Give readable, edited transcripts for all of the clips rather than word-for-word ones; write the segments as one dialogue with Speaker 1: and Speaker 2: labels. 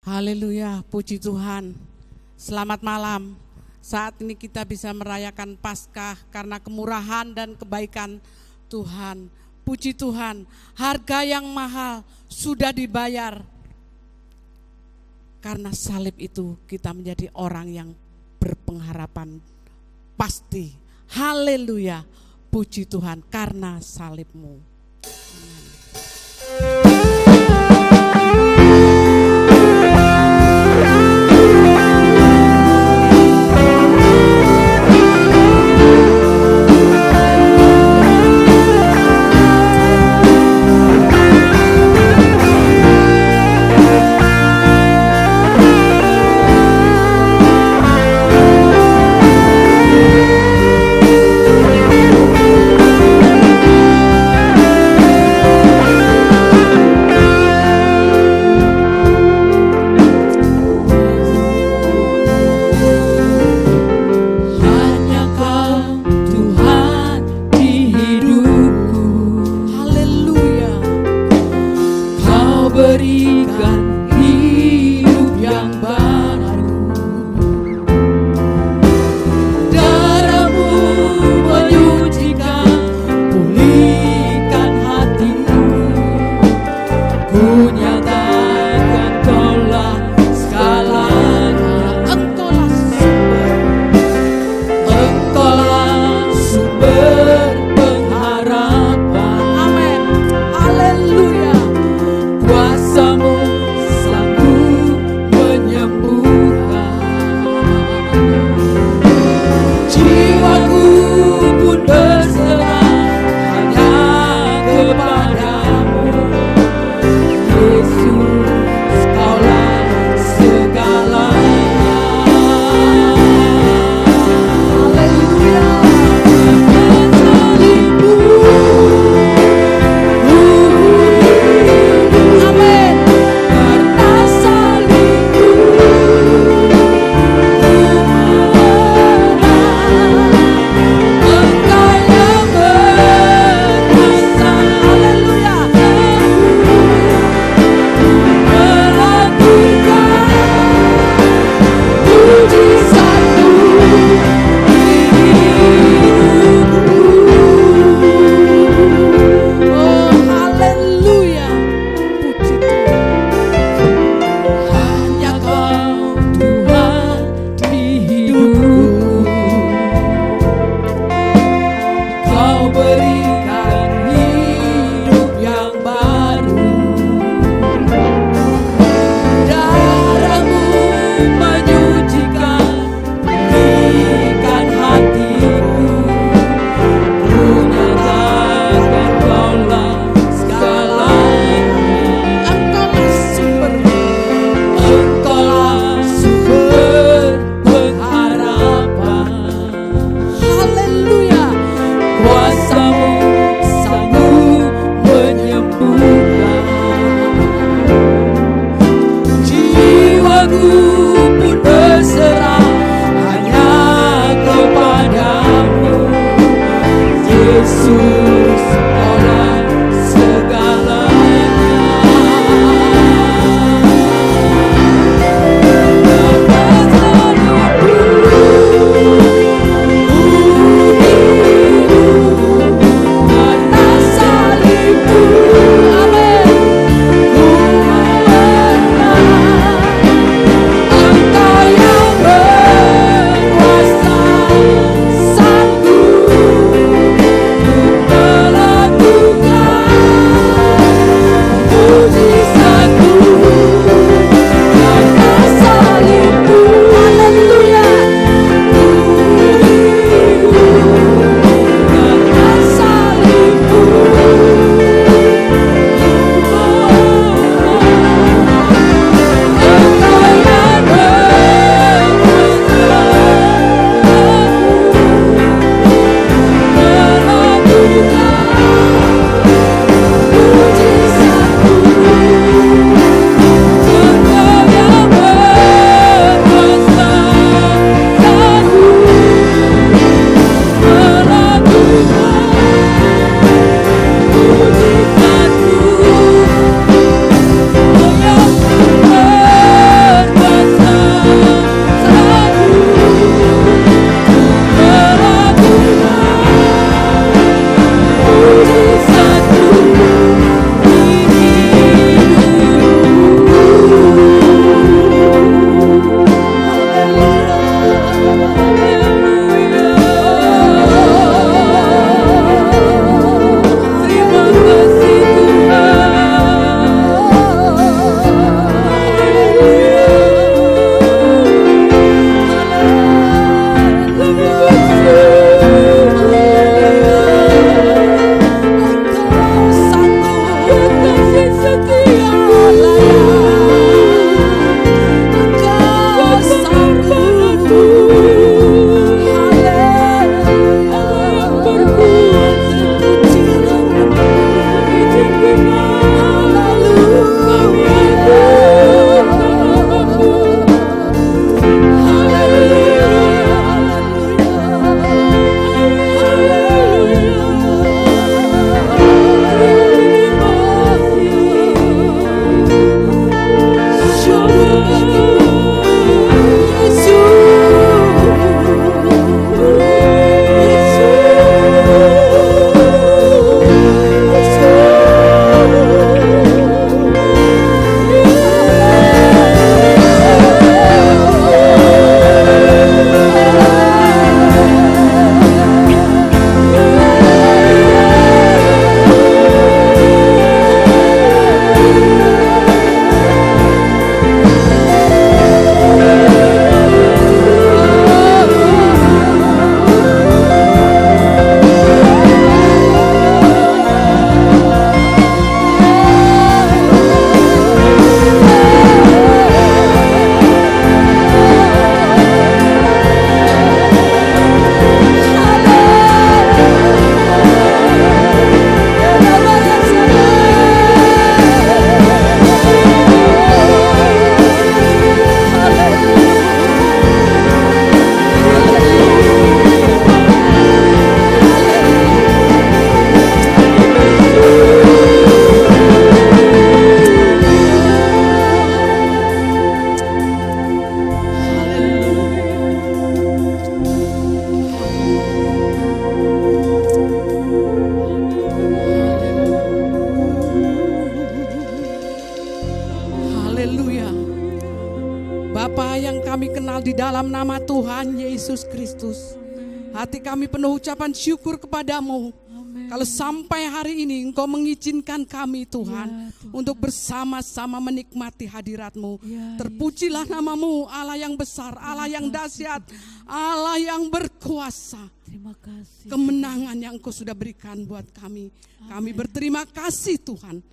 Speaker 1: Haleluya, puji Tuhan. Selamat malam. Saat ini kita bisa merayakan Paskah karena kemurahan dan kebaikan Tuhan. Puji Tuhan, harga yang mahal sudah dibayar. Karena salib itu kita menjadi orang yang berpengharapan pasti. Haleluya, puji Tuhan karena salib-Mu. Amin. Bapa yang kami kenal di dalam nama Tuhan Yesus Kristus, hati kami penuh ucapan syukur kepadamu. Kalau sampai hari ini Engkau mengizinkan kami Tuhan, untuk bersama-sama menikmati hadirat-Mu. Terpujilah nama-Mu, Allah yang besar, Allah yang dahsyat, Allah yang berkuasa.
Speaker 2: Terima kasih.
Speaker 1: Kemenangan yang Engkau sudah berikan buat kami. Kami berterima kasih Tuhan.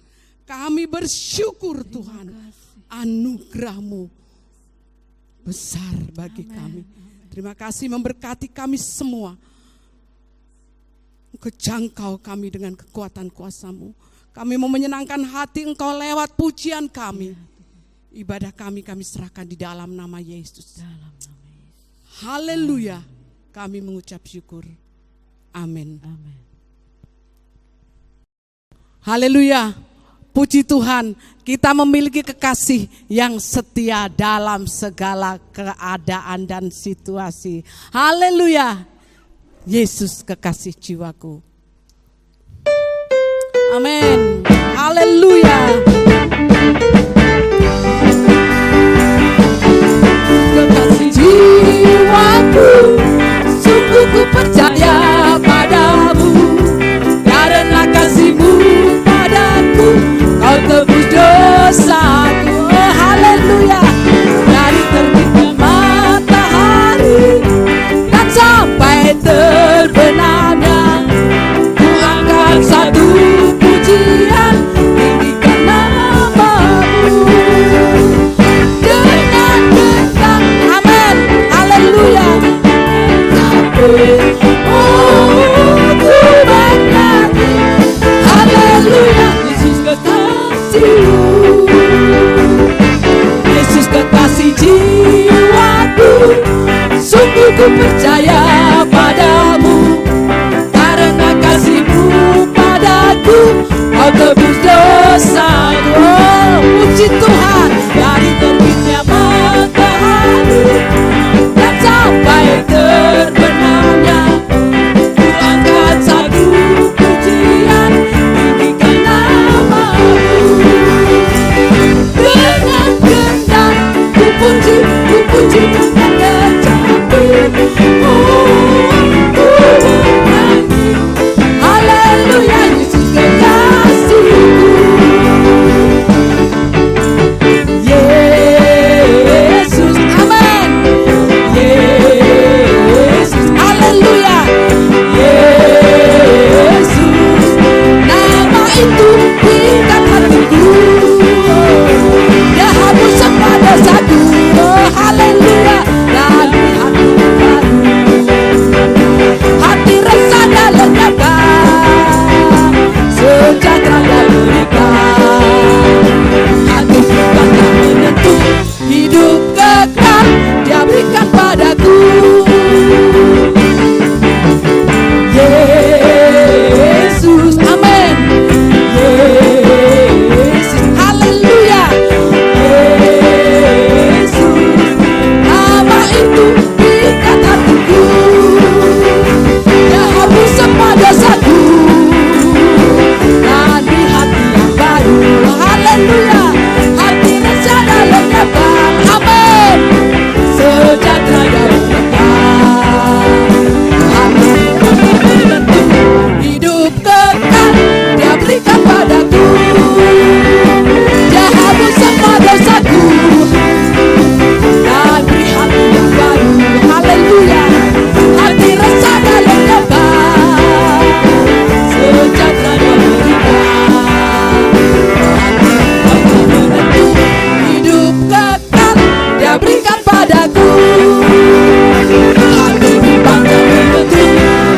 Speaker 1: Kami bersyukur Tuhan. Anugerah-Mu besar bagi kami. Terima kasih memberkati kami semua. Engkau jangkau kami dengan kekuatan kuasa-Mu. Kami mau menyenangkan hati Engkau lewat pujian kami. Ibadah kami serahkan di dalam nama Yesus. Haleluya. Kami mengucap syukur. Amin. Haleluya. Puji Tuhan, kita memiliki kekasih yang setia dalam segala keadaan dan situasi. Haleluya. Yesus kekasih jiwaku. Amin. Haleluya. Kekasih jiwaku, sungguh ku percaya padamu. Karena kasih-Mu padaku, Kau tebus dosaku. Oh, haleluya. Dari terbitnya matahari dan sampai terbenamnya, ku angkat satu pujian, tinggikan nama-Mu dengan gendang. Amin. Haleluya. Oh, ku bernyanyi. Haleluya. Yesus kekasih-Mu, Yesus kekasih jiwaku, sungguh ku percaya padamu. Karena kasih-Mu padaku, Kau tebus dosaku. Oh, puji Tuhan. Dari terbitnya matahari dan sampai terbenamnya, ku angkat satu pujian, tinggikan nama-Mu dengan gendang. Ku puji dengan kecapi. Haleluya. Yesus kekasih-Ku, Yesus. Amin. Yesus. Haleluya. Yesus, nama itu tingkat hatiku. Dia hapus semua dosaku. Oh, haleluya. Lagi hati baru, hati rasa dan lenyapkan, sejahtera dan berikan. Hati bukan tak menentu, hidup kekal Dia berikan padaku. Yesus, amin. Yesus, haleluya. Yesus, nama itu tingkat hatiku. Dia hapus semua dosaku dan di hati yang baru. Haleluya. Hati rasa dan lenyapkan. Amin. Sejahtera dan kekal. Hati bukan menentu, hidup kekal Dia berikan padaku. Dia hapus semua dosaku dan beri hati yang baru. Haleluya. Hati rasa dan lenyapkan, sejahtera dan berikan. Hati bukan menentu, hidup kekal Dia berikan padaku. Hati bukan menentu,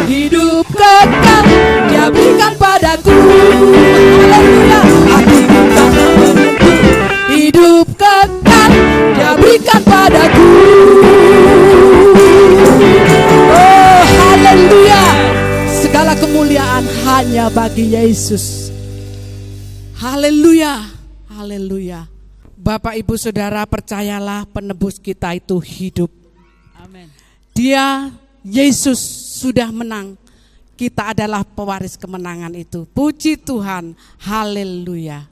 Speaker 1: hidup kekal Dia berikan padaku. Haleluya. Hati bukan menentu, hidup kekal Dia berikan padaku. Oh, haleluya. Segala kemuliaan hanya bagi Yesus. Haleluya. Haleluya. Bapak Ibu Saudara, percayalah penebus kita itu hidup.
Speaker 2: Amin.
Speaker 1: Dia, Yesus, sudah menang. Kita adalah pewaris kemenangan itu. Puji Tuhan. Haleluya.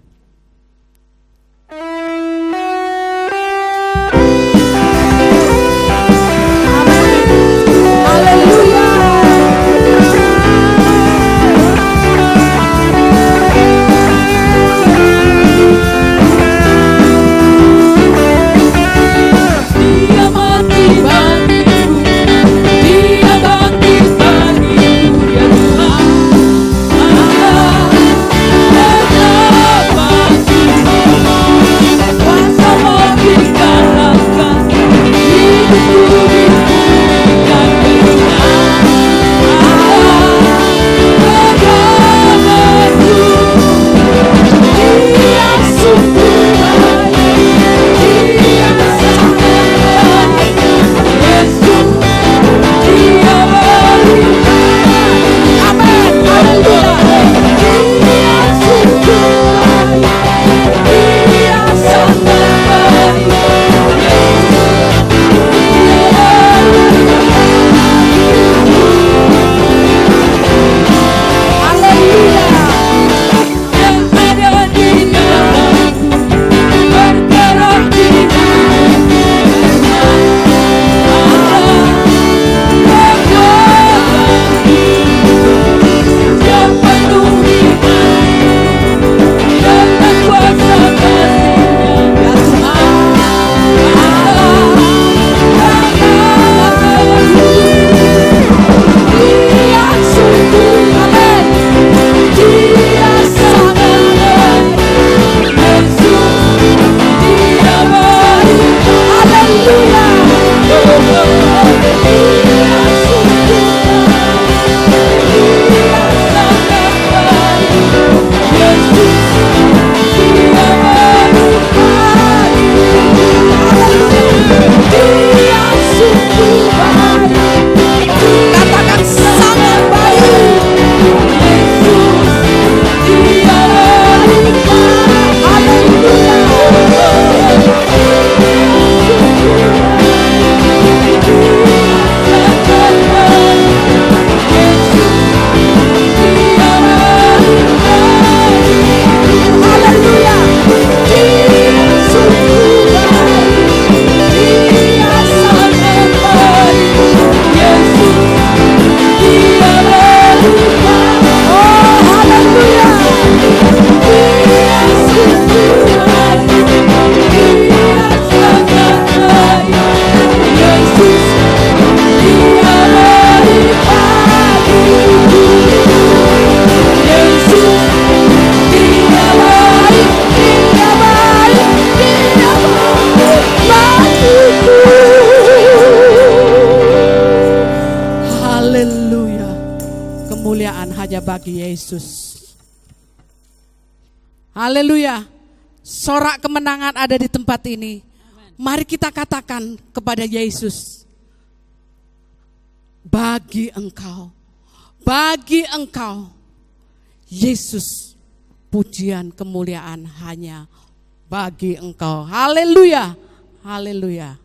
Speaker 1: bagi Yesus. Haleluya. Sorak kemenangan ada di tempat ini. Mari kita katakan kepada Yesus, bagi Engkau Yesus, pujian kemuliaan hanya bagi Engkau. Haleluya. Haleluya.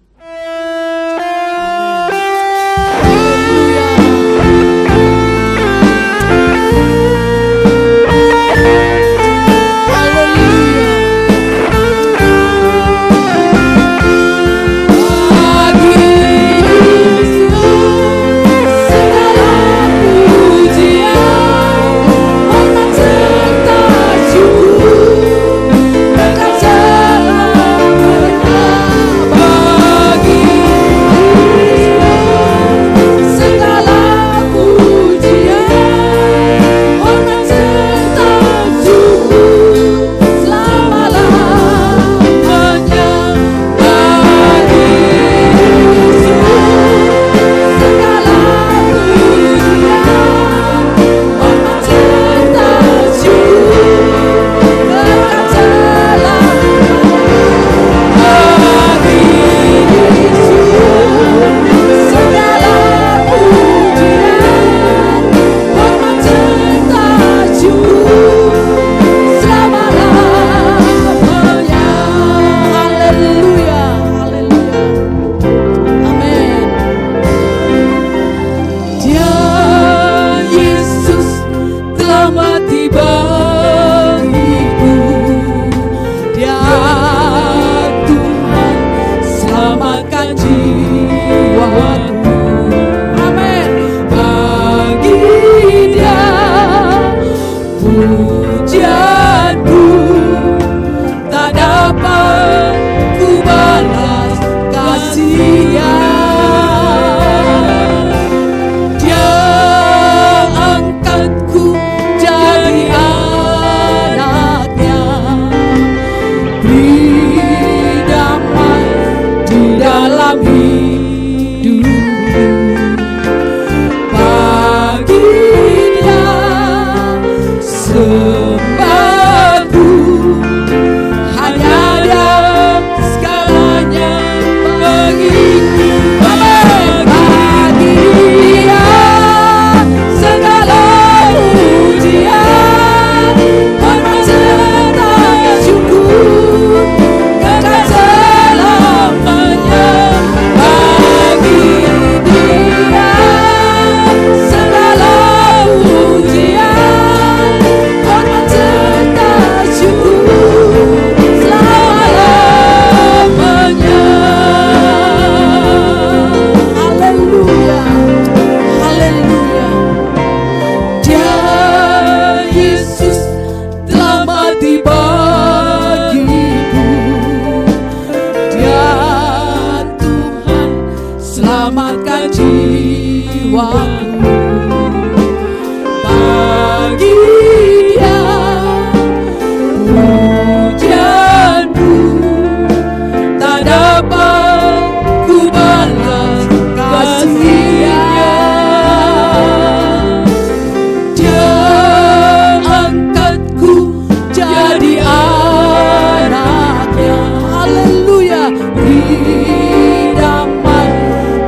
Speaker 3: Damai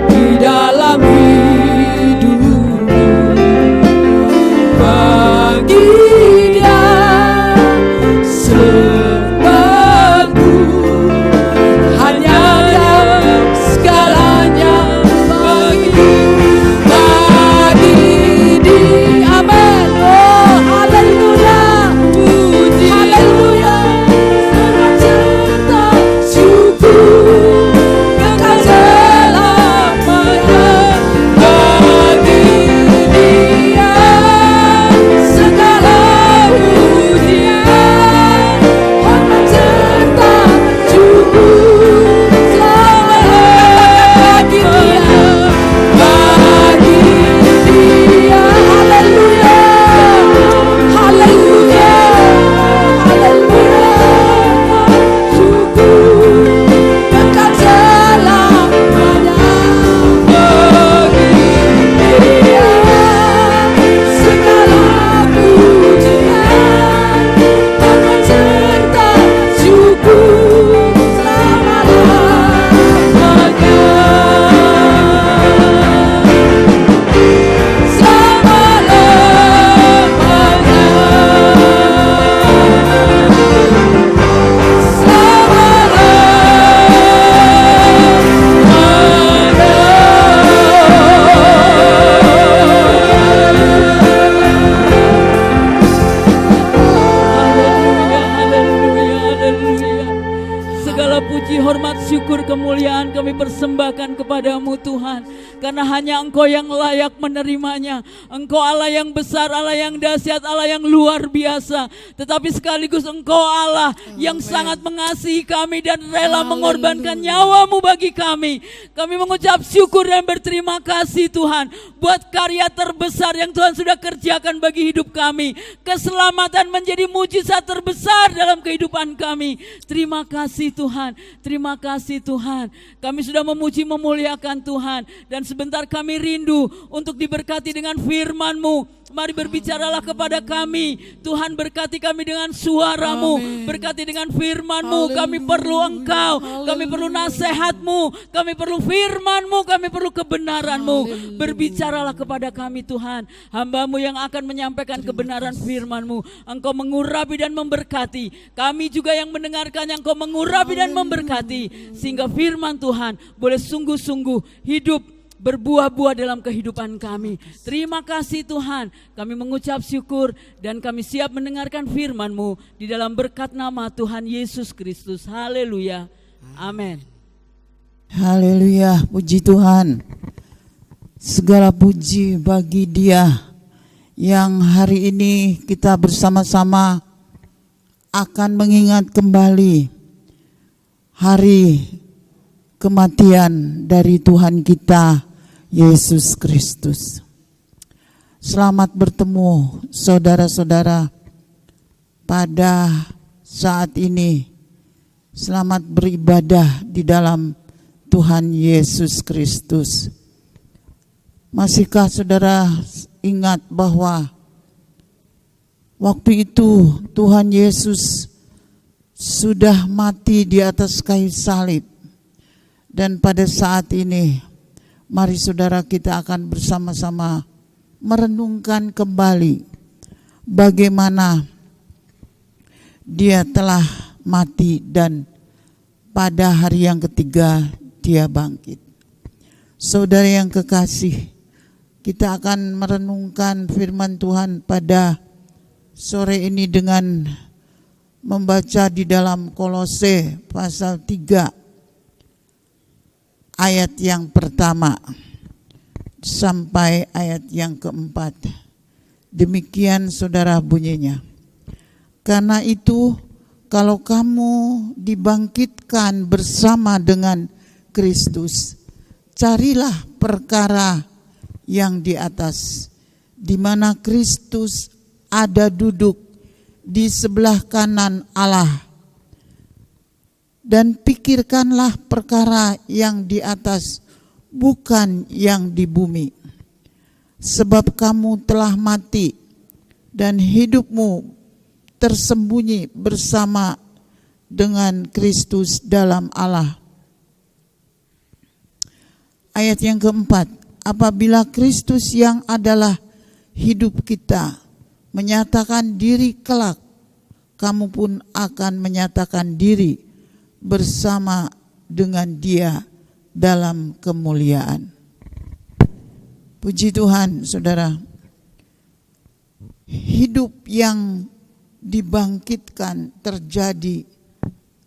Speaker 3: di dalam hidup.
Speaker 2: kami persembahkan kepadamu Tuhan. Karena hanya Engkau yang layak menerimanya. Engkau Allah yang besar, Allah yang dahsyat, Allah yang luar biasa. Tetapi sekaligus Engkau Allah yang sangat mengasihi kami dan rela mengorbankan nyawamu bagi kami. Kami mengucap syukur dan berterima kasih Tuhan buat karya terbesar yang Tuhan sudah kerjakan bagi hidup kami. Keselamatan menjadi mujizat terbesar dalam kehidupan kami. Terima kasih Tuhan, terima kasih Tuhan. Kami sudah memuji memuliakan Tuhan dan sebentar kami rindu untuk diberkati dengan firman-Mu. Mari berbicaralah kepada kami. Tuhan, berkati kami dengan suara-Mu, berkati dengan firman-Mu. Kami perlu Engkau, kami perlu nasihat-Mu, kami perlu firman-Mu, kami perlu kebenaran-Mu. Berbicaralah kepada kami Tuhan. Hamba-Mu yang akan menyampaikan kebenaran firman-Mu. Engkau mengurapi dan memberkati. Kami juga yang mendengarkan, yang Engkau mengurapi dan memberkati. Sehingga firman Tuhan boleh sungguh-sungguh hidup, berbuah-buah dalam kehidupan kami. Terima kasih Tuhan. Kami mengucap syukur dan kami siap mendengarkan firman-Mu di dalam berkat nama Tuhan Yesus Kristus. Haleluya. Amin.
Speaker 3: Haleluya, puji Tuhan. Segala puji bagi Dia yang hari ini kita bersama-sama akan mengingat kembali hari kematian dari Tuhan kita Yesus Kristus. Selamat bertemu saudara-saudara pada saat ini. Selamat beribadah di dalam Tuhan Yesus Kristus. Masihkah saudara ingat bahwa waktu itu Tuhan Yesus sudah mati di atas kayu salib. Dan pada saat ini mari saudara kita akan bersama-sama merenungkan kembali bagaimana Dia telah mati dan pada hari yang ketiga Dia bangkit. Saudara yang kekasih, kita akan merenungkan firman Tuhan pada sore ini dengan membaca di dalam Kolose pasal 3 ayat yang pertama sampai ayat yang keempat. Demikian saudara bunyinya. Karena itu kalau kamu dibangkitkan bersama dengan Kristus, carilah perkara yang di atas, di mana Kristus ada duduk di sebelah kanan Allah. Dan pikirkanlah perkara yang di atas, bukan yang di bumi. Sebab kamu telah mati, dan hidupmu tersembunyi bersama dengan Kristus dalam Allah. Ayat yang keempat, apabila Kristus yang adalah hidup kita menyatakan diri kelak, kamu pun akan menyatakan diri bersama dengan Dia dalam kemuliaan. Puji Tuhan, saudara. Hidup yang dibangkitkan terjadi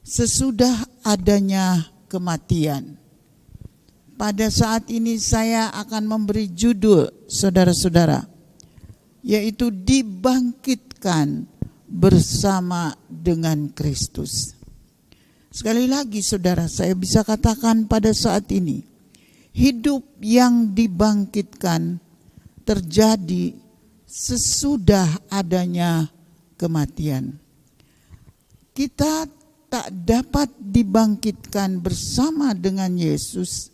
Speaker 3: sesudah adanya kematian. Pada saat ini saya akan memberi judul, saudara-saudara, yaitu dibangkitkan bersama dengan Kristus. Sekali lagi saudara, saya bisa katakan pada saat ini, hidup yang dibangkitkan terjadi sesudah adanya kematian. Kita tak dapat dibangkitkan bersama dengan Yesus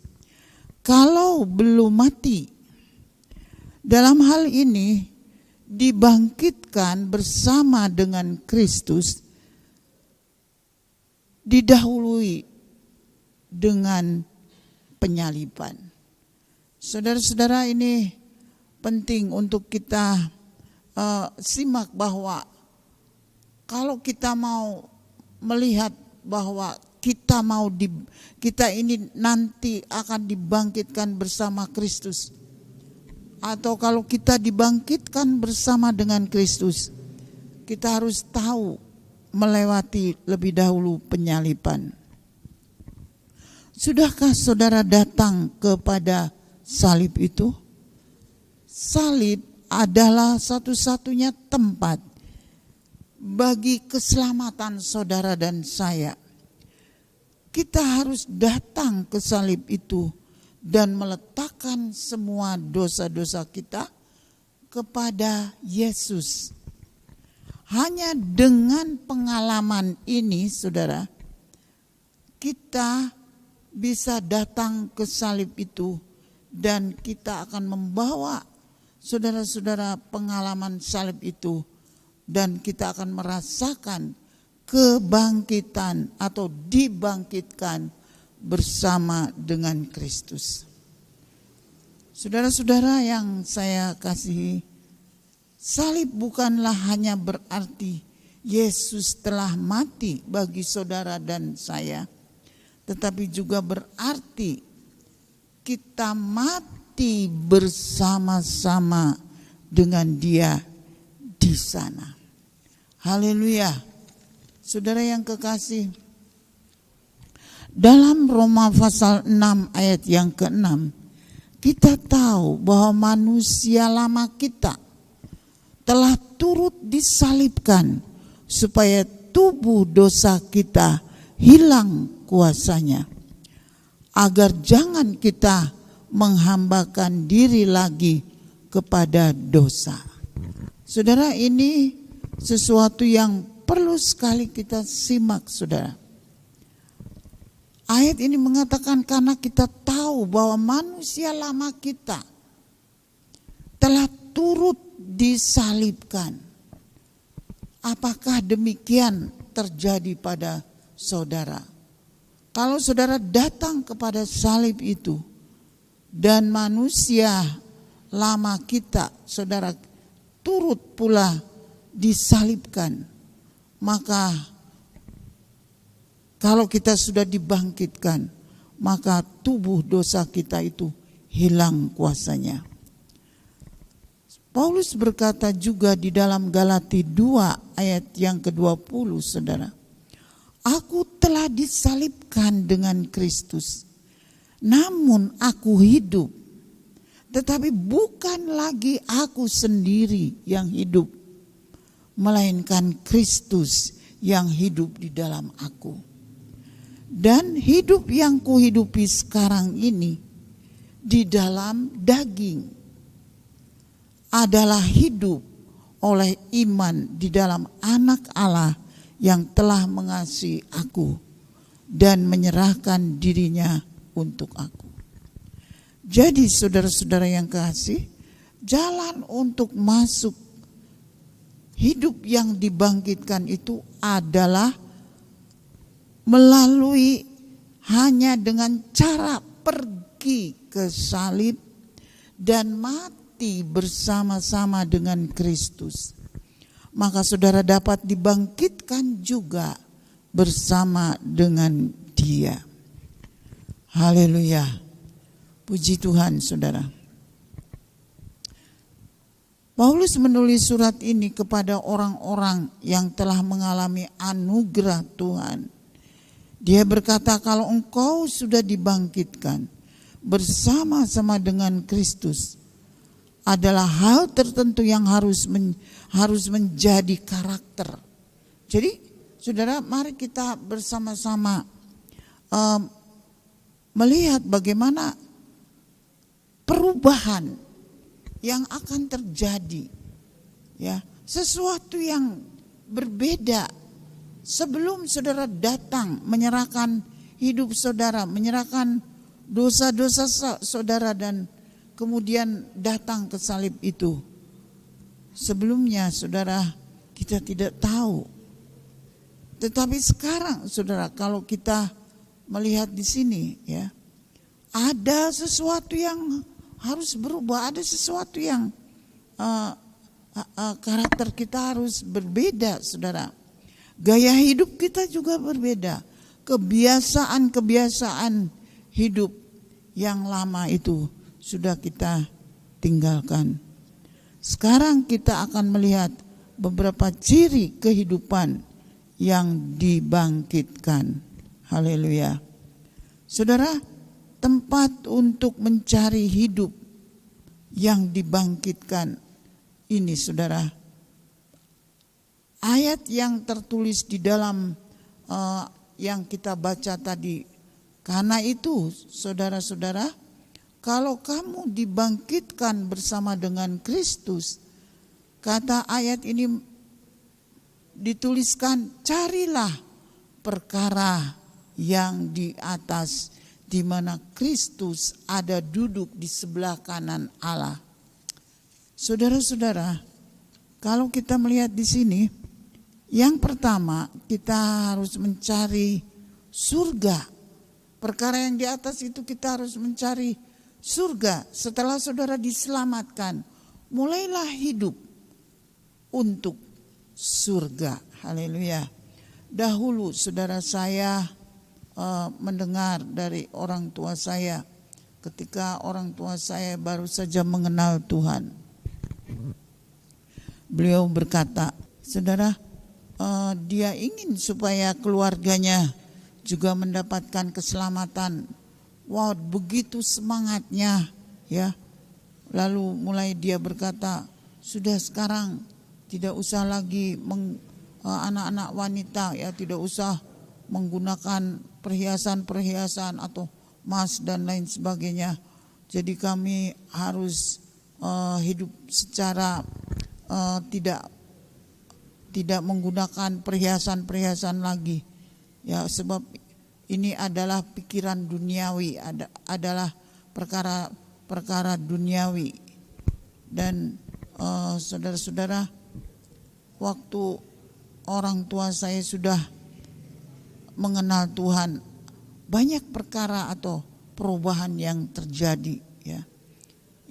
Speaker 3: kalau belum mati. Dalam hal ini, dibangkitkan bersama dengan Kristus didahului dengan penyaliban. Saudara-saudara, ini penting untuk kita simak bahwa kalau kita mau melihat bahwa kita ini nanti akan dibangkitkan bersama Kristus, atau kalau kita dibangkitkan bersama dengan Kristus, kita harus tahu melewati lebih dahulu penyaliban. Sudahkah saudara datang kepada salib itu? Salib adalah satu-satunya tempat bagi keselamatan saudara dan saya. Kita harus datang ke salib itu dan meletakkan semua dosa-dosa kita kepada Yesus. Hanya dengan pengalaman ini, saudara, kita bisa datang ke salib itu dan kita akan membawa saudara-saudara pengalaman salib itu, dan kita akan merasakan kebangkitan atau dibangkitkan bersama dengan Kristus. Saudara-saudara yang saya kasihi, salib bukanlah hanya berarti Yesus telah mati bagi saudara dan saya, tetapi juga berarti kita mati bersama-sama dengan Dia di sana. Haleluya. Saudara yang kekasih, dalam Roma pasal 6 ayat yang ke-6, kita tahu bahwa manusia lama kita telah turut disalibkan supaya tubuh dosa kita hilang kuasanya, agar jangan kita menghambakan diri lagi kepada dosa. Saudara, ini sesuatu yang perlu sekali kita simak, saudara. Ayat ini mengatakan karena kita tahu bahwa manusia lama kita telah turut disalibkan. Apakah demikian terjadi pada saudara? Kalau saudara datang kepada salib itu dan manusia lama kita, saudara, turut pula disalibkan, maka kalau kita sudah dibangkitkan, maka tubuh dosa kita itu hilang kuasanya. Paulus berkata juga di dalam Galati 2 ayat yang ke-20, saudara, aku telah disalibkan dengan Kristus, namun aku hidup, tetapi bukan lagi aku sendiri yang hidup, melainkan Kristus yang hidup di dalam aku. Dan hidup yang kuhidupi sekarang ini di dalam daging adalah hidup oleh iman di dalam Anak Allah yang telah mengasihi aku dan menyerahkan dirinya untuk aku. Jadi saudara-saudara yang kasih, jalan untuk masuk hidup yang dibangkitkan itu adalah melalui hanya dengan cara pergi ke salib dan mati bersama-sama dengan Kristus. Maka saudara dapat dibangkitkan juga bersama dengan Dia. Haleluya. Puji Tuhan, saudara. Paulus menulis surat ini kepada orang-orang yang telah mengalami anugerah Tuhan. Dia berkata, kalau engkau sudah dibangkitkan bersama-sama dengan Kristus, adalah hal tertentu yang harus menjadi karakter. Jadi, saudara, mari kita bersama-sama melihat bagaimana perubahan yang akan terjadi, ya, sesuatu yang berbeda. Sebelum saudara datang menyerahkan hidup saudara, menyerahkan dosa-dosa saudara dan kemudian datang ke salib itu, sebelumnya saudara kita tidak tahu. Tetapi sekarang saudara, kalau kita melihat di sini, ya, ada sesuatu yang harus berubah, ada sesuatu yang karakter kita harus berbeda, saudara. Gaya hidup kita juga berbeda. Kebiasaan-kebiasaan hidup yang lama itu sudah kita tinggalkan. Sekarang kita akan melihat beberapa ciri kehidupan yang dibangkitkan. Haleluya. Saudara, tempat untuk mencari hidup yang dibangkitkan ini, saudara, ayat yang tertulis di dalam yang kita baca tadi. Karena itu, saudara-saudara, kalau kamu dibangkitkan bersama dengan Kristus, kata ayat ini dituliskan, carilah perkara yang di atas, di mana Kristus ada duduk di sebelah kanan Allah. Saudara-saudara, kalau kita melihat di sini, yang pertama kita harus mencari surga. Perkara yang di atas itu kita harus mencari surga. Setelah saudara diselamatkan, mulailah hidup untuk surga. Haleluya. Dahulu saudara saya mendengar dari orang tua saya ketika orang tua saya baru saja mengenal Tuhan. Beliau berkata, saudara, dia ingin supaya keluarganya juga mendapatkan keselamatan. Wow, begitu semangatnya ya. Lalu mulai dia berkata, sudah sekarang tidak usah lagi anak-anak wanita ya, tidak usah menggunakan perhiasan-perhiasan atau emas dan lain sebagainya. Jadi kami harus hidup secara tidak menggunakan perhiasan-perhiasan lagi. Ya, sebab ini adalah pikiran duniawi, adalah perkara duniawi. Dan saudara-saudara, waktu orang tua saya sudah mengenal Tuhan, banyak perkara atau perubahan yang terjadi ya.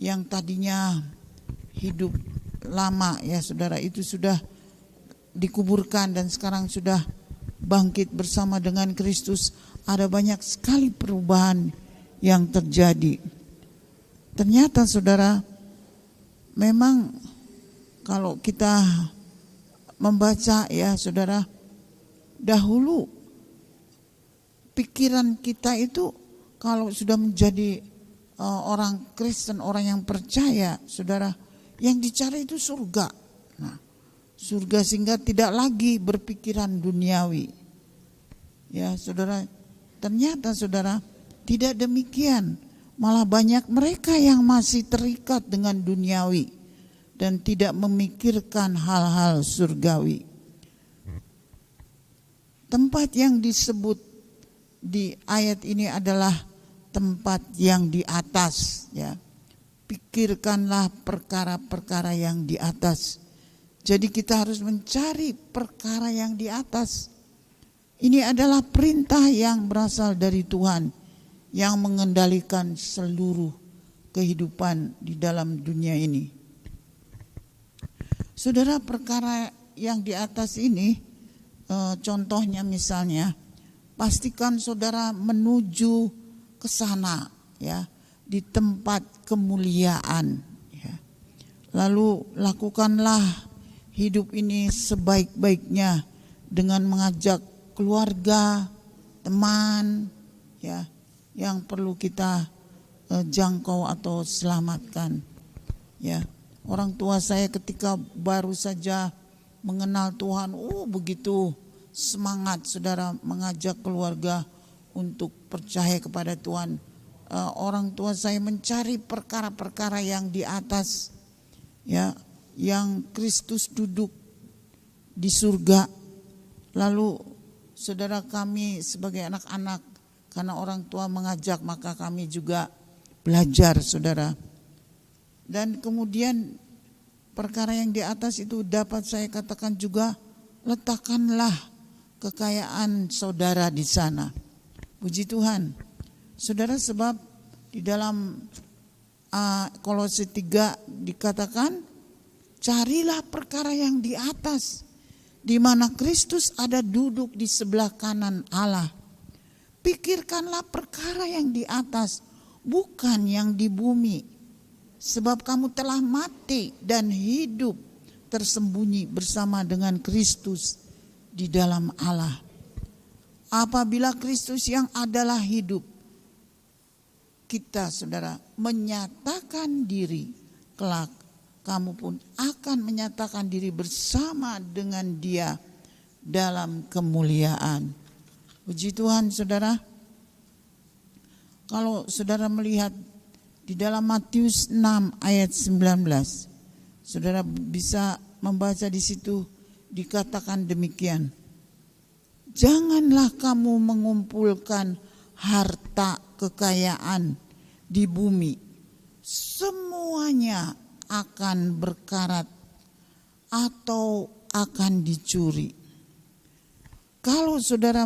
Speaker 3: Yang tadinya hidup lama ya saudara, itu sudah dikuburkan dan sekarang sudah bangkit bersama dengan Kristus. Ada banyak sekali perubahan yang terjadi. Ternyata saudara, memang kalau kita membaca ya saudara, dahulu pikiran kita itu kalau sudah menjadi orang Kristen, orang yang percaya, saudara, yang dicari itu surga. Nah, surga, sehingga tidak lagi berpikiran duniawi. Ya saudara, ternyata saudara tidak demikian. Malah banyak mereka yang masih terikat dengan duniawi dan tidak memikirkan hal-hal surgawi. Tempat yang disebut di ayat ini adalah tempat yang di atas ya. Pikirkanlah perkara-perkara yang di atas. Jadi kita harus mencari perkara yang di atas. Ini adalah perintah yang berasal dari Tuhan yang mengendalikan seluruh kehidupan di dalam dunia ini. Saudara, perkara yang di atas ini, contohnya misalnya, pastikan saudara menuju ke sana ya, di tempat kemuliaan ya. Lalu lakukanlah hidup ini sebaik-baiknya dengan mengajak keluarga, teman ya, yang perlu kita jangkau atau selamatkan ya. Orang tua saya ketika baru saja mengenal Tuhan, begitu semangat saudara mengajak keluarga untuk percaya kepada Tuhan. Orang tua saya mencari perkara-perkara yang di atas ya, yang Kristus duduk di surga. Lalu saudara, kami sebagai anak-anak, karena orang tua mengajak, maka kami juga belajar saudara. Dan kemudian perkara yang di atas itu dapat saya katakan juga, letakkanlah kekayaan saudara di sana. Puji Tuhan. Saudara, sebab di dalam Kolose 3 dikatakan, carilah perkara yang di atas, di mana Kristus ada duduk di sebelah kanan Allah. Pikirkanlah perkara yang di atas, bukan yang di bumi. Sebab kamu telah mati dan hidup tersembunyi bersama dengan Kristus di dalam Allah. Apabila Kristus yang adalah hidup kita saudara menyatakan diri, kelak kamu pun akan menyatakan diri bersama dengan Dia dalam kemuliaan. Puji Tuhan saudara. Kalau saudara melihat di dalam Matius 6 ayat 19, saudara bisa membaca di situ dikatakan demikian. Janganlah kamu mengumpulkan harta kekayaan di bumi. Semuanya akan berkarat atau akan dicuri. Kalau saudara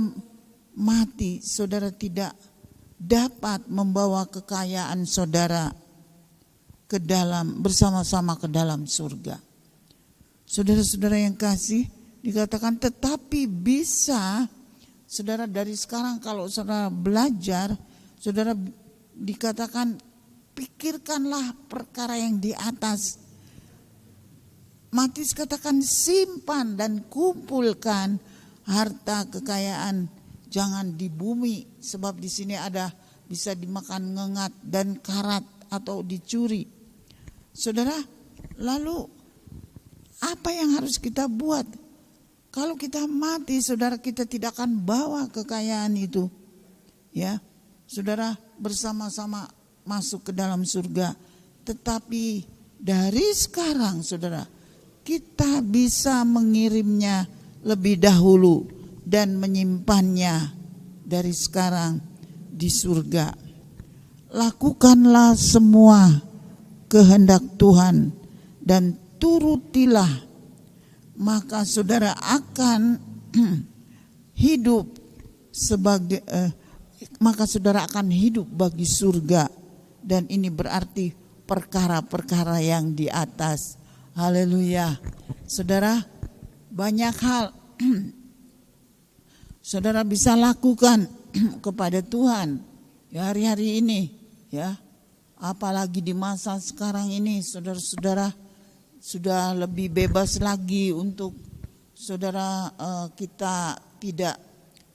Speaker 3: mati, saudara tidak dapat membawa kekayaan saudara ke dalam bersama-sama ke dalam surga. Saudara-saudara yang kasih, dikatakan tetapi bisa saudara dari sekarang kalau saudara belajar, saudara dikatakan pikirkanlah perkara yang di atas. Matius katakan simpan dan kumpulkan harta kekayaan, jangan di bumi, sebab di sini ada bisa dimakan ngengat dan karat atau dicuri. Saudara, lalu apa yang harus kita buat? Kalau kita mati, saudara, kita tidak akan bawa kekayaan itu. Ya, saudara, bersama-sama masuk ke dalam surga. Tetapi dari sekarang, saudara, kita bisa mengirimnya lebih dahulu dan menyimpannya dari sekarang di surga. Lakukanlah semua kehendak Tuhan dan turutilah, maka saudara akan hidup bagi surga, dan ini berarti perkara-perkara yang di atas. Haleluya. Saudara, banyak hal saudara bisa lakukan kepada Tuhan ya hari-hari ini, ya. Apalagi di masa sekarang ini, saudara-saudara sudah lebih bebas lagi untuk saudara kita tidak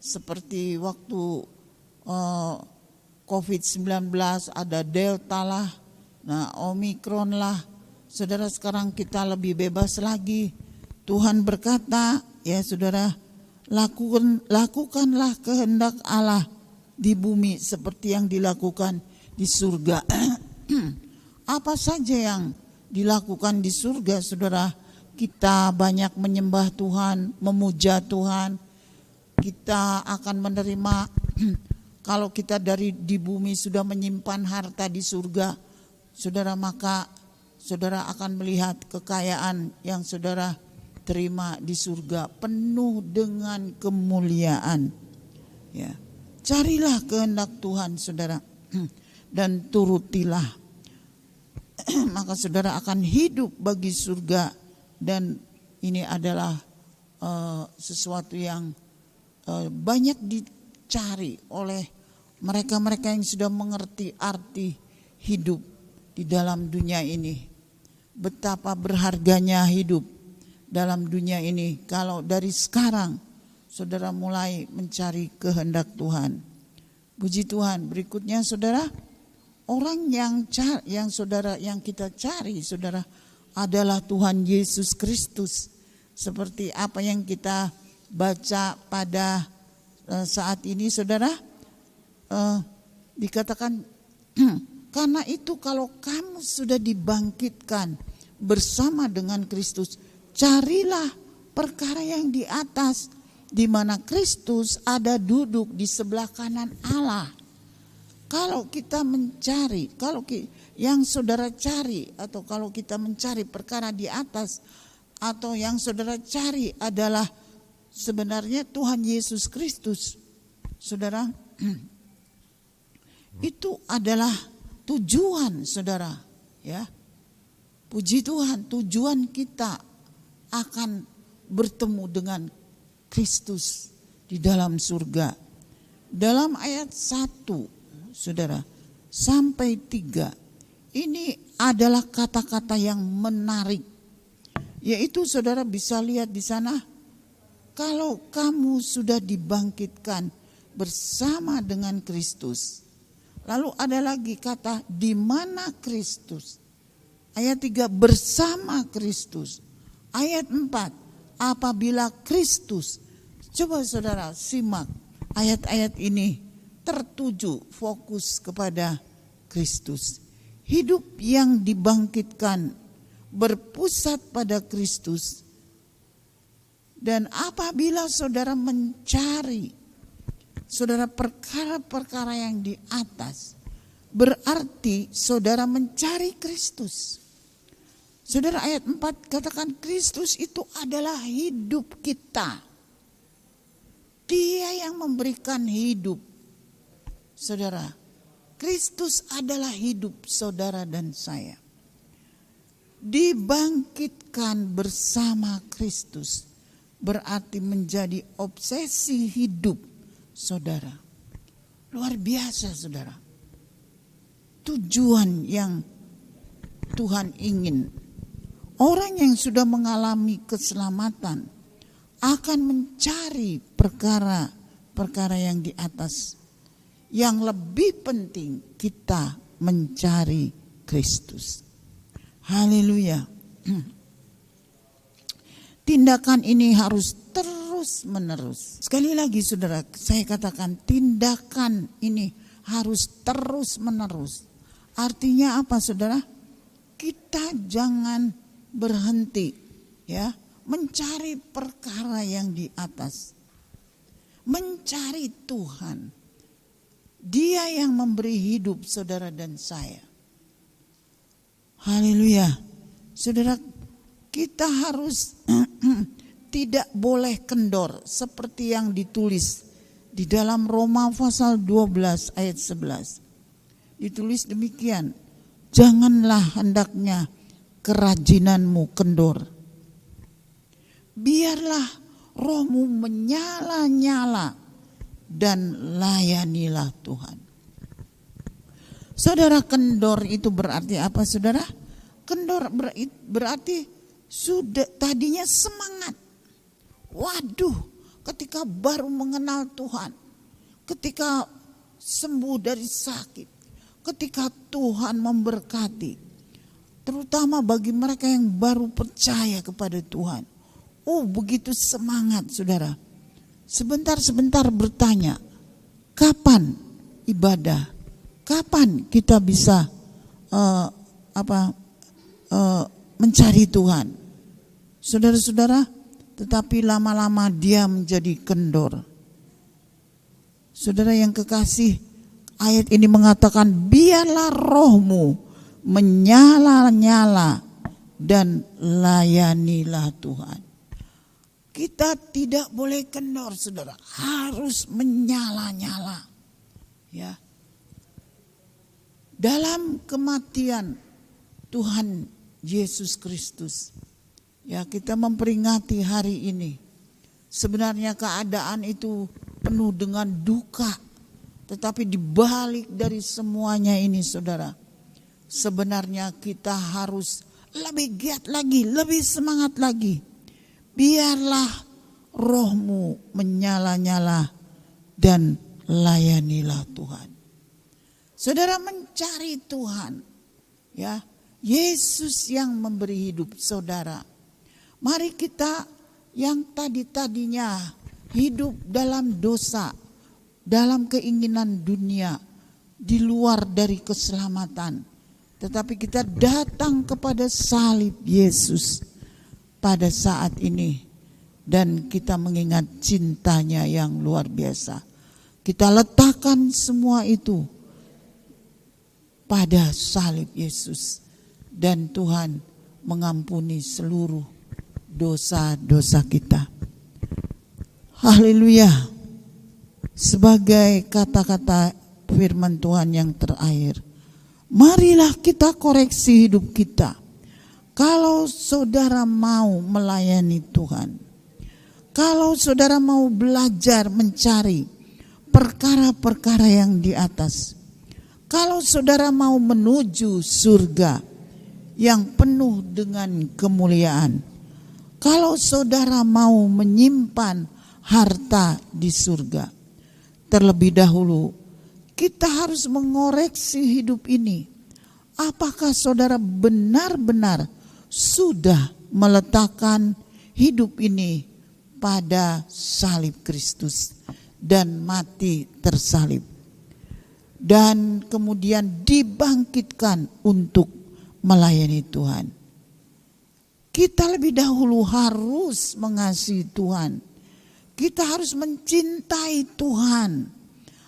Speaker 3: seperti waktu COVID-19 ada Delta lah, nah Omikron lah. Saudara, sekarang kita lebih bebas lagi. Tuhan berkata, ya saudara, lakukanlah kehendak Allah di bumi seperti yang dilakukan di surga. Apa saja yang dilakukan di surga, saudara? Kita banyak menyembah Tuhan, memuja Tuhan. Kita akan menerima kalau kita di bumi sudah menyimpan harta di surga, saudara, maka saudara akan melihat kekayaan yang saudara terima di surga penuh dengan kemuliaan. Ya, carilah kehendak Tuhan, saudara, dan turutilah, maka saudara akan hidup bagi surga. Dan ini adalah sesuatu yang banyak dicari oleh mereka-mereka yang sudah mengerti arti hidup di dalam dunia ini. Betapa berharganya hidup dalam dunia ini kalau dari sekarang saudara mulai mencari kehendak Tuhan. Puji Tuhan. Berikutnya saudara, orang yang kita cari, saudara, adalah Tuhan Yesus Kristus. Seperti apa yang kita baca pada saat ini, saudara, dikatakan karena itu kalau kamu sudah dibangkitkan bersama dengan Kristus, carilah perkara yang di atas, di mana Kristus ada duduk di sebelah kanan Allah. Kalau kita mencari, yang saudara cari, atau kalau kita mencari perkara di atas, atau yang saudara cari adalah sebenarnya Tuhan Yesus Kristus, saudara, itu adalah tujuan saudara, ya. Puji Tuhan, tujuan kita akan bertemu dengan Kristus di dalam surga. Dalam ayat 1, saudara, sampai 3, ini adalah kata-kata yang menarik. Yaitu saudara bisa lihat di sana, kalau kamu sudah dibangkitkan bersama dengan Kristus, Lalu ada lagi kata di mana Kristus. Ayat 3 bersama Kristus. Ayat 4 apabila Kristus. Coba saudara simak ayat-ayat ini tertuju fokus kepada Kristus. Hidup yang dibangkitkan berpusat pada Kristus. Dan apabila saudara mencari saudara perkara-perkara yang di atas, berarti saudara mencari Kristus. Saudara ayat 4 katakan Kristus itu adalah hidup kita. Dia yang memberikan hidup. Saudara, Kristus adalah hidup saudara dan saya. Dibangkitkan bersama Kristus berarti menjadi obsesi hidup saudara. Luar biasa saudara. Tujuan yang Tuhan ingin. Orang yang sudah mengalami keselamatan akan mencari perkara-perkara yang di atas. Yang lebih penting kita mencari Kristus. Haleluya. Tindakan ini harus terus menerus. Sekali lagi saudara, saya katakan tindakan ini harus terus menerus. Artinya apa saudara? Kita jangan berhenti ya, mencari perkara yang di atas. Mencari Tuhan. Dia yang memberi hidup saudara dan saya. Haleluya. Saudara, kita harus tidak boleh kendor seperti yang ditulis di dalam Roma pasal 12 ayat 11. Ditulis demikian, janganlah hendaknya kerajinanmu kendor. Biarlah rohmu menyala-nyala dan layanilah Tuhan. Saudara, kendor itu berarti apa saudara? Kendor berarti sudah tadinya semangat. Waduh, ketika baru mengenal Tuhan, ketika sembuh dari sakit, ketika Tuhan memberkati, terutama bagi mereka yang baru percaya kepada Tuhan. Oh, begitu semangat saudara. Sebentar-sebentar bertanya, kapan ibadah? Kapan kita bisa mencari Tuhan? Saudara-saudara, tetapi lama-lama dia menjadi kendor. Saudara yang kekasih, ayat ini mengatakan biarlah rohmu menyala-nyala dan layanilah Tuhan. Kita tidak boleh kendor saudara, harus menyala-nyala. Ya. Dalam kematian Tuhan Yesus Kristus, ya, kita memperingati hari ini. Sebenarnya keadaan itu penuh dengan duka, tetapi dibalik dari semuanya ini saudara, sebenarnya kita harus lebih giat lagi, lebih semangat lagi. Biarlah rohmu menyala-nyala dan layanilah Tuhan. Saudara, mencari Tuhan, ya, Yesus yang memberi hidup saudara. Mari kita yang tadinya hidup dalam dosa, dalam keinginan dunia, di luar dari keselamatan, tetapi kita datang kepada salib Yesus pada saat ini, dan kita mengingat cintanya yang luar biasa. Kita letakkan semua itu pada salib Yesus, dan Tuhan mengampuni seluruh dosa-dosa kita. Haleluya. Sebagai kata-kata firman Tuhan yang terakhir, marilah kita koreksi hidup kita. Kalau saudara mau melayani Tuhan, kalau saudara mau belajar mencari perkara-perkara yang di atas, kalau saudara mau menuju surga yang penuh dengan kemuliaan, kalau saudara mau menyimpan harta di surga, terlebih dahulu kita harus mengoreksi hidup ini. Apakah saudara benar-benar sudah meletakkan hidup ini pada salib Kristus dan mati tersalib, dan kemudian dibangkitkan untuk melayani Tuhan? Kita lebih dahulu harus mengasihi Tuhan. Kita harus mencintai Tuhan.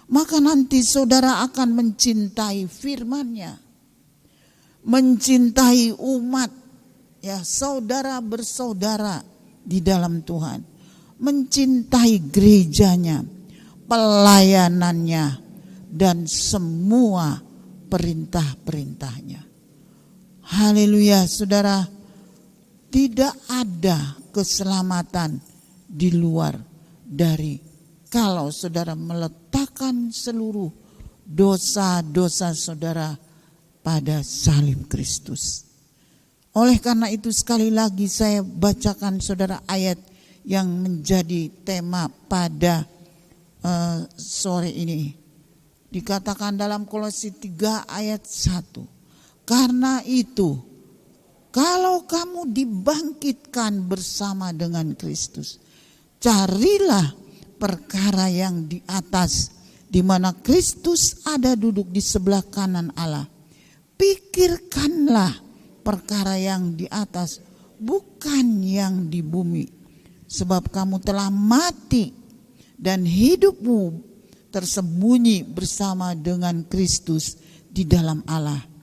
Speaker 3: Maka nanti saudara akan mencintai firman-Nya. Mencintai umat, ya, saudara bersaudara di dalam Tuhan. Mencintai gerejanya, pelayanannya, dan semua perintah-perintahnya. Haleluya, saudara. Tidak ada keselamatan di luar dari kalau saudara meletakkan seluruh dosa-dosa saudara pada salib Kristus. Oleh karena itu sekali lagi saya bacakan saudara ayat yang menjadi tema pada sore ini. Dikatakan dalam Kolose 3 ayat 1. Karena itu, kalau kamu dibangkitkan bersama dengan Kristus, carilah perkara yang di atas, di mana Kristus ada duduk di sebelah kanan Allah. Pikirkanlah perkara yang di atas, bukan yang di bumi. Sebab kamu telah mati dan hidupmu tersembunyi bersama dengan Kristus di dalam Allah.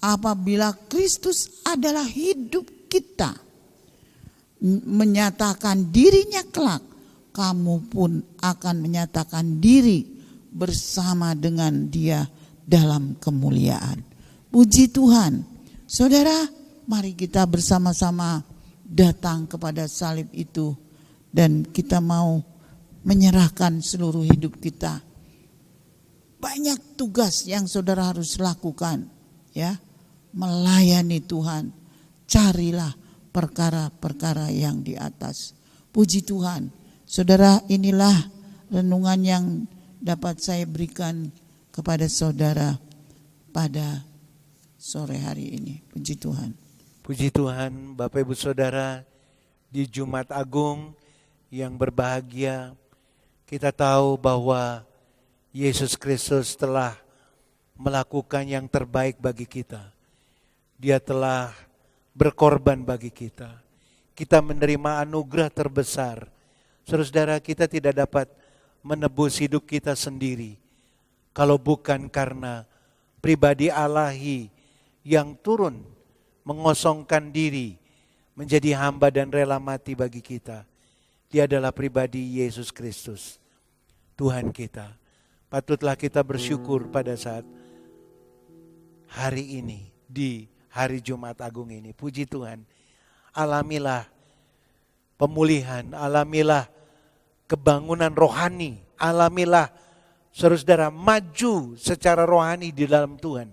Speaker 3: Apabila Kristus adalah hidup kita, menyatakan dirinya kelak, kamu pun akan menyatakan diri bersama dengan Dia dalam kemuliaan. Puji Tuhan. Saudara, mari kita bersama-sama datang kepada salib itu dan kita mau menyerahkan seluruh hidup kita. Banyak tugas yang saudara harus lakukan, ya. Melayani Tuhan, carilah perkara-perkara yang di atas. Puji Tuhan. Saudara, inilah renungan yang dapat saya berikan kepada saudara pada sore hari ini. Puji Tuhan.
Speaker 4: Puji Tuhan, Bapak Ibu Saudara, di Jumat Agung yang berbahagia, kita tahu bahwa Yesus Kristus telah melakukan yang terbaik bagi kita. Dia telah berkorban bagi kita. Kita menerima anugerah terbesar. Saudara, kita tidak dapat menebus hidup kita sendiri kalau bukan karena pribadi Ilahi yang turun mengosongkan diri menjadi hamba dan rela mati bagi kita. Dia adalah pribadi Yesus Kristus, Tuhan kita. Patutlah kita bersyukur pada saat hari ini, di hari Jumat Agung ini. Puji Tuhan, alamilah pemulihan, alamilah kebangunan rohani, alamilah saudara maju secara rohani di dalam Tuhan.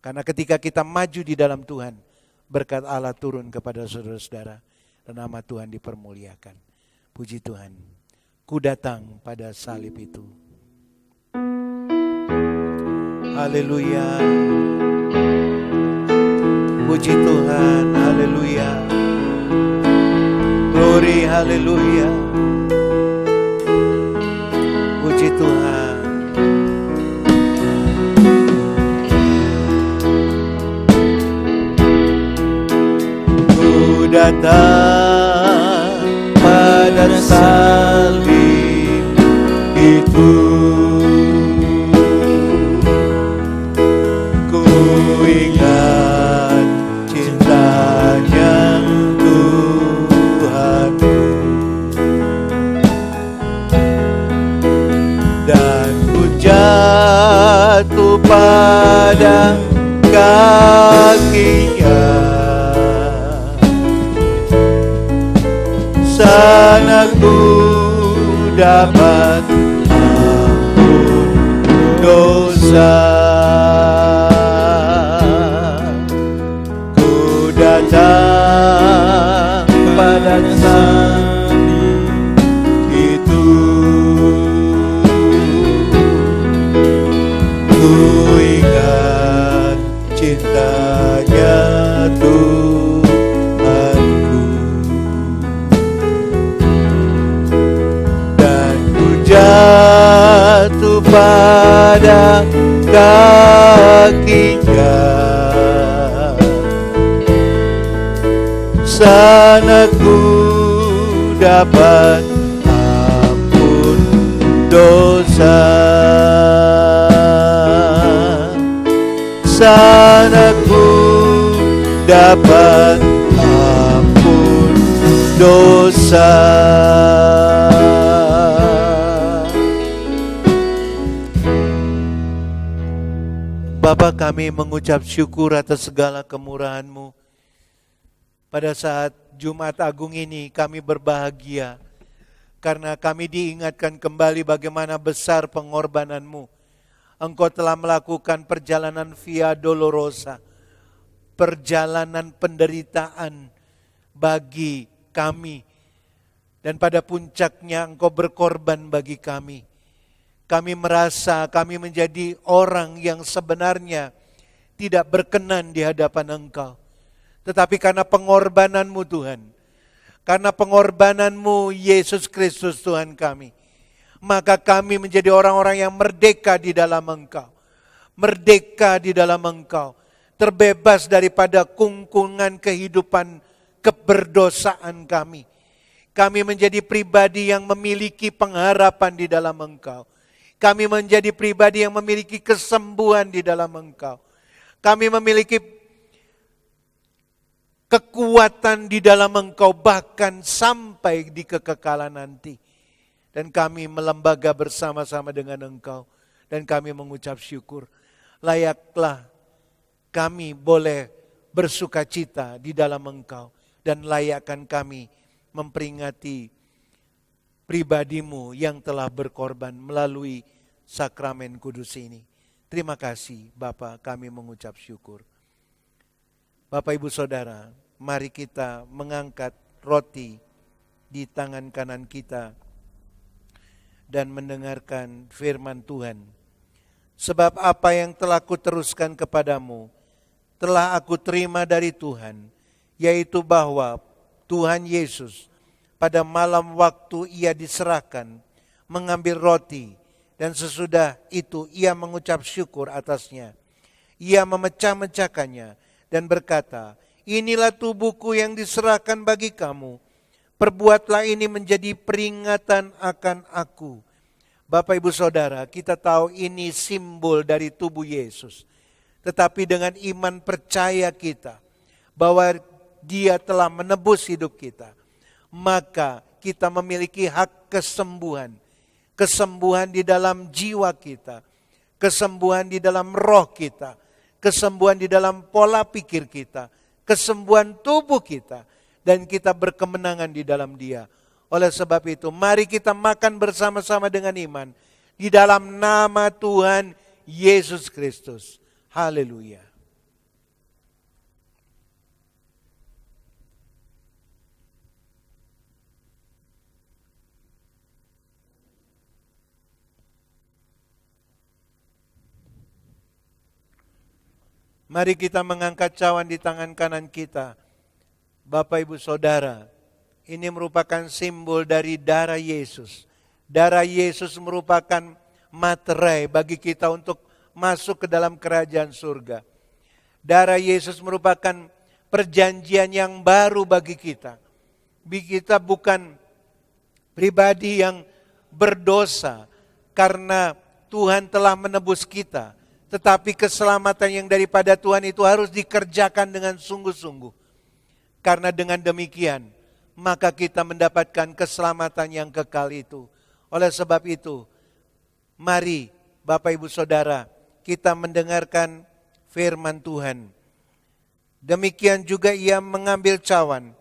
Speaker 4: Karena ketika kita maju di dalam Tuhan, berkat Allah turun kepada saudara-saudara dan nama Tuhan dipermuliakan. Puji Tuhan, ku datang pada salib itu. Haleluya. Puji Tuhan, haleluya. Glory, haleluya. Puji Tuhan. Ku datang pada salib itu. Ku ingat cintanya Tuhanku, dan ku jatuh pada kakinya. Sana ku dapat ampun dosa. Ku datang pada salib itu. cintanya Tuhanku, dan ku jatuh pada kakinya. Sana ku dapat ampun dosa, sana ku dapat ampun dosa. Bapa, kami mengucap syukur atas segala kemurahan-Mu. Pada saat Jumat Agung ini kami berbahagia karena kami diingatkan kembali bagaimana besar pengorbanan-Mu. Engkau telah melakukan perjalanan Via Dolorosa, perjalanan penderitaan bagi kami. Dan pada puncaknya Engkau berkorban bagi kami. Kami merasa kami menjadi orang yang sebenarnya tidak berkenan di hadapan Engkau. Tetapi karena pengorbanan-Mu Tuhan, karena pengorbanan-Mu Yesus Kristus Tuhan kami, maka kami menjadi orang-orang yang merdeka di dalam Engkau. Merdeka di dalam Engkau. Terbebas daripada kungkungan kehidupan keberdosaan kami. Kami menjadi pribadi yang memiliki pengharapan di dalam Engkau. Kami menjadi pribadi yang memiliki kesembuhan di dalam Engkau. Kami memiliki kekuatan di dalam Engkau bahkan sampai di kekekalan nanti. Dan kami melembaga bersama-sama dengan Engkau. Dan kami mengucap syukur. Layaklah kami boleh bersukacita di dalam Engkau. Dan layakkan kami memperingati pribadi-Mu yang telah berkorban melalui sakramen kudus ini. Terima kasih Bapa, kami mengucap syukur. Bapak Ibu Saudara, mari kita mengangkat roti di tangan kanan kita dan mendengarkan firman Tuhan. Sebab apa yang telah kuteruskan kepadamu, telah aku terima dari Tuhan, yaitu bahwa Tuhan Yesus pada malam waktu Ia diserahkan, mengambil roti, dan sesudah itu Ia mengucap syukur atasnya. Ia memecah-mecahkannya dan berkata, inilah tubuhku yang diserahkan bagi kamu. Perbuatlah ini menjadi peringatan akan aku. Bapak Ibu Saudara, kita tahu ini simbol dari tubuh Yesus. Tetapi dengan iman percaya kita bahwa Dia telah menebus hidup kita, maka kita memiliki hak kesembuhan. Kesembuhan di dalam jiwa kita, kesembuhan di dalam roh kita, kesembuhan di dalam pola pikir kita, kesembuhan tubuh kita, dan kita berkemenangan di dalam Dia. Oleh sebab itu, mari kita makan bersama-sama dengan iman di dalam nama Tuhan Yesus Kristus. Haleluya. Mari kita mengangkat cawan di tangan kanan kita. Bapak Ibu Saudara, ini merupakan simbol dari darah Yesus. Darah Yesus merupakan materai bagi kita untuk masuk ke dalam kerajaan surga. Darah Yesus merupakan perjanjian yang baru bagi kita. Kita bukan pribadi yang berdosa karena Tuhan telah menebus kita. Tetapi keselamatan yang daripada Tuhan itu harus dikerjakan dengan sungguh-sungguh. Karena dengan demikian, maka kita mendapatkan keselamatan yang kekal itu. Oleh sebab itu, mari Bapak Ibu Saudara, kita mendengarkan firman Tuhan. Demikian juga Ia mengambil cawan.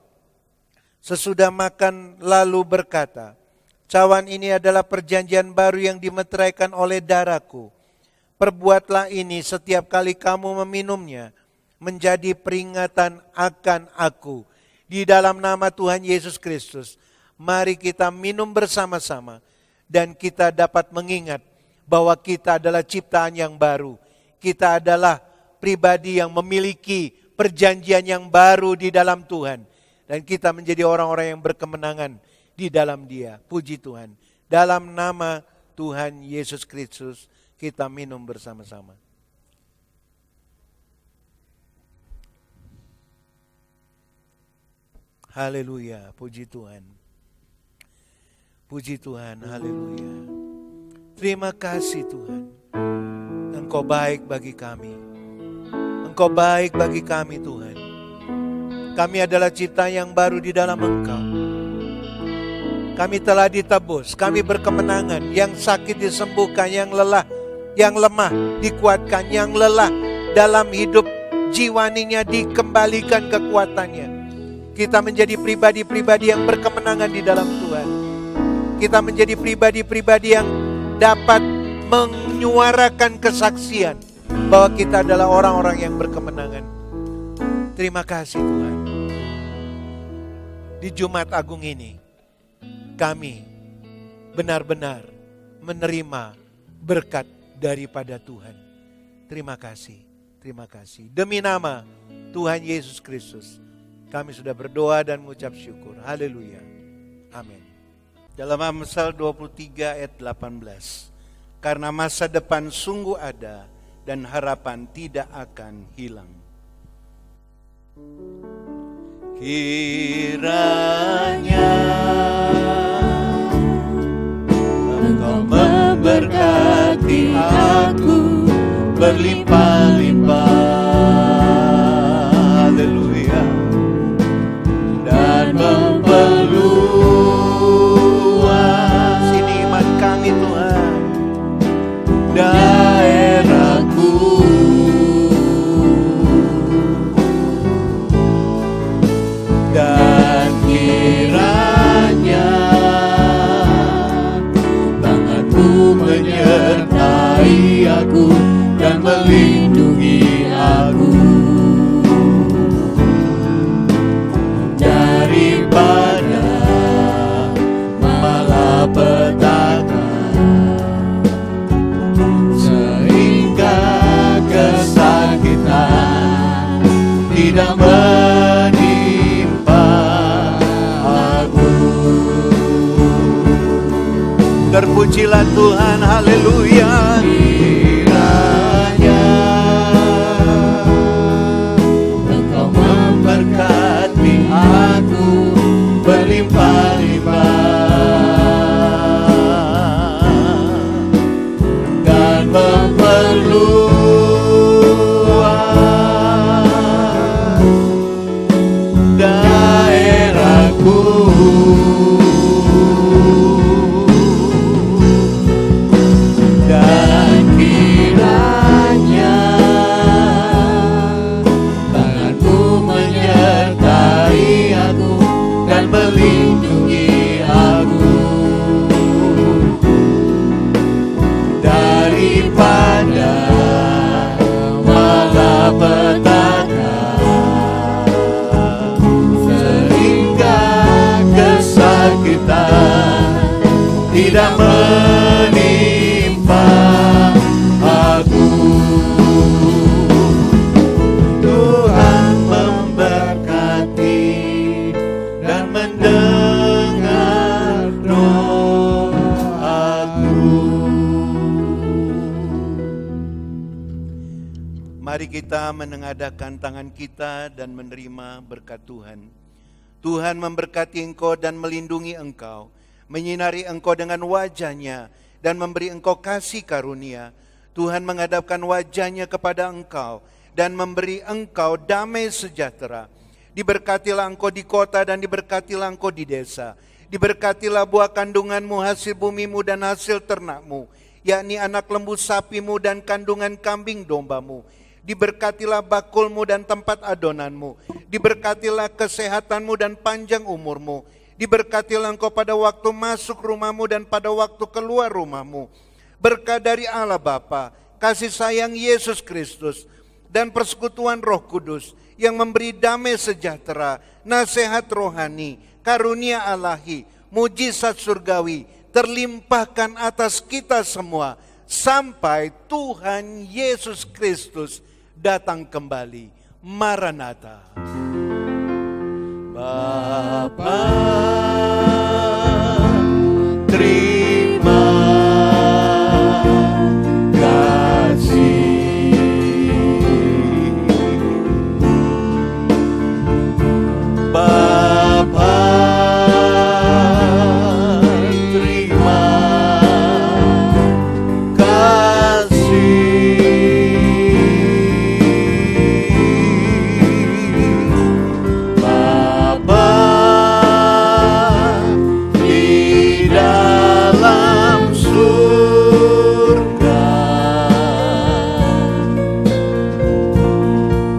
Speaker 4: Sesudah makan lalu berkata, cawan ini adalah perjanjian baru yang dimeteraikan oleh darahku. Perbuatlah ini setiap kali kamu meminumnya, menjadi peringatan akan aku. Di dalam nama Tuhan Yesus Kristus, mari kita minum bersama-sama. Dan kita dapat mengingat bahwa kita adalah ciptaan yang baru. Kita adalah pribadi yang memiliki perjanjian yang baru di dalam Tuhan. Dan kita menjadi orang-orang yang berkemenangan di dalam Dia. Puji Tuhan. Dalam nama Tuhan Yesus Kristus kita minum bersama-sama. Haleluya, puji Tuhan. Puji Tuhan, haleluya. Terima kasih Tuhan. Engkau baik bagi kami. Engkau baik bagi kami Tuhan. Kami adalah ciptaan yang baru di dalam Engkau. Kami telah ditebus, kami berkemenangan. Yang sakit disembuhkan, yang lelah, yang lemah dikuatkan, yang lelah dalam hidup jiwaninya dikembalikan kekuatannya. Kita menjadi pribadi-pribadi yang berkemenangan di dalam Tuhan. Kita menjadi pribadi-pribadi yang dapat menyuarakan kesaksian bahwa kita adalah orang-orang yang berkemenangan. Terima kasih Tuhan. Di Jumat Agung ini, kami benar-benar menerima berkat daripada Tuhan. Terima kasih, terima kasih. Demi nama Tuhan Yesus Kristus, kami sudah berdoa dan mengucap syukur. Haleluya. Amin. Dalam Amsal 23 ayat 18. Karena masa depan sungguh ada dan harapan tidak akan hilang. Kiranya Engkau memberkati aku berlimpah-limpah. Haleluya. Dan memperluas sini iman kami Tuhan, daerahku, dan kiranya tanganmu menyertai aku dan melindungi aku daripada malapetaka, sehingga kesakitan tidak menimpa aku. Terpujilah Tuhan, haleluya. Kiranya Engkau memberkati aku berlimpah-limpah dan memperluas daerahku, dan kiranya tanganmu menyertai aku dan melindungi aku daripada malapetaka, sehingga kesakitan tidak menimpa aku. Tuhan memberkati dan mendengar doaku. Mari kita menengadahkan tangan kita dan menerima berkat Tuhan. Tuhan memberkati engkau dan melindungi engkau, menyinari engkau dengan wajah-Nya dan memberi engkau kasih karunia. Tuhan menghadapkan wajah-Nya kepada engkau dan memberi engkau damai sejahtera. Diberkatilah engkau di kota dan diberkatilah engkau di desa. Diberkatilah buah kandunganmu, hasil bumimu dan hasil ternakmu, yakni anak lembu sapimu dan kandungan kambing dombamu. Diberkatilah bakulmu dan tempat adonanmu. Diberkatilah kesehatanmu dan panjang umurmu. Diberkatilah engkau pada waktu masuk rumahmu dan pada waktu keluar rumahmu. Berkat dari Allah Bapa, kasih sayang Yesus Kristus, dan persekutuan Roh Kudus yang memberi damai sejahtera, nasihat rohani, karunia Ilahi, mujizat surgawi terlimpahkan atas kita semua sampai Tuhan Yesus Kristus datang kembali. Maranatha. Bapa, terima kasih. Bapa, terima kasih. Bapa di dalam surga,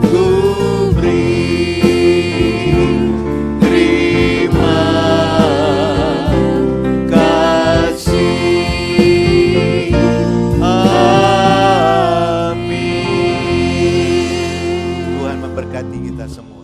Speaker 4: ku beri terima kasih. Amin. Tuhan memberkati kita semua.